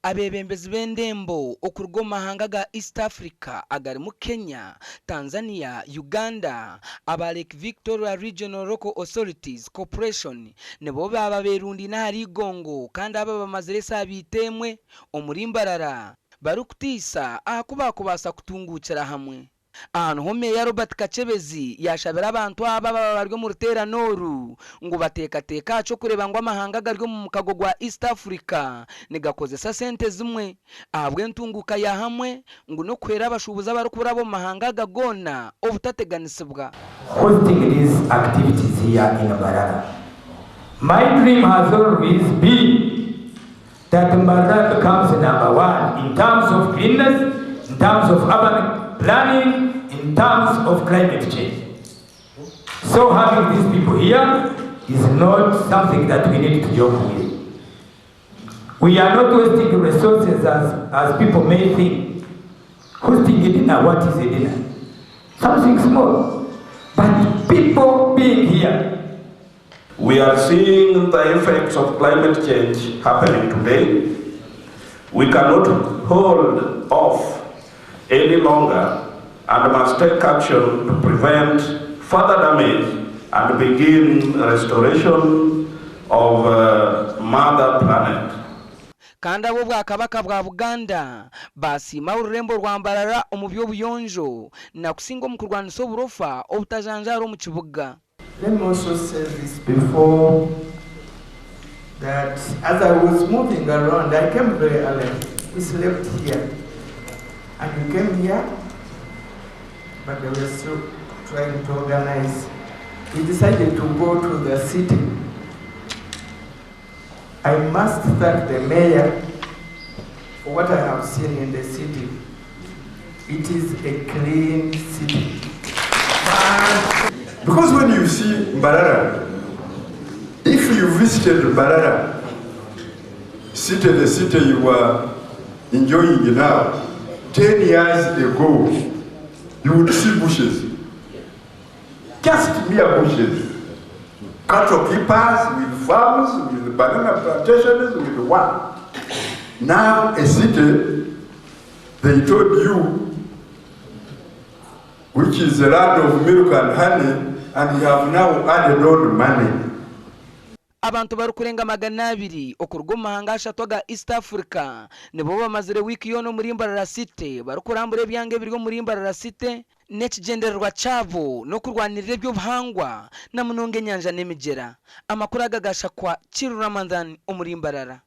abebembezi b'endembo okurwa amahanga ga East Africa agari mu Kenya, Tanzania, Uganda, aba Lake Victoria Regional Local Authorities Corporation nebo baba berundi nahari igongo kandi aba bamazire sabitemwe omuri Mbarara barukutisa akuba kubasa kutungukira hamwe. Ahantu home ya Robert Kachebezi yashabira abantu aba baryo mu rutera noru ngo batekateka cyo kureba ngo amahanga garyo mu mukago gwa East Africa ni gakozesa sente zimwe ahabwe ntunguka ya hamwe ngo no kwera abashubuza barukura bo mahanga gagona obutateganisibwa. Hosting these activities here in Mbarara, my dream has always been that Mbarara becomes #1 in terms of cleanness, in terms of urban planning, in terms of climate change. So having these people here is not something that we need to joke with. We are not wasting resources as people may think. Hosting a dinner, what is a dinner? Something small. But people being here. We are seeing the effects of climate change happening today. We cannot hold off any longer and must take action to prevent further damage and begin restoration of Mother Planet. Kanda bo bwakabaka bwa Buganda basima ururembo rwa Mbarara omubyo buyonjo na kusingo mu kurwanisa oburofa obutajanjaro mu kibuga. Let me also say this before that as I was moving around, I came very early. We slept here. And we came here, but they were still trying to organize. We decided to go to the city. I must thank the mayor for what I have seen in the city. It is a clean city. Because when you see Mbarara, if you visited Mbarara, the city you were enjoying now, 10 years ago, you would see bushes. Just mere bushes. Cattle keepers with farms, with banana plantations, with what? Now a city, they told you, which is the land of milk and honey, and you have now added on money. Abantu barukurenga magana abiri okurwa mahanga ashatwaga East Africa nebo bamazire wiki yono muri Mbarara City barukurambure byange biryo muri Mbarara City nekigendererwa cyabo no kurwanirira byo buhangwa na munonge nyanja nemigera amakuru agagasha kwa Chiru Ramadan omuri Mbarara.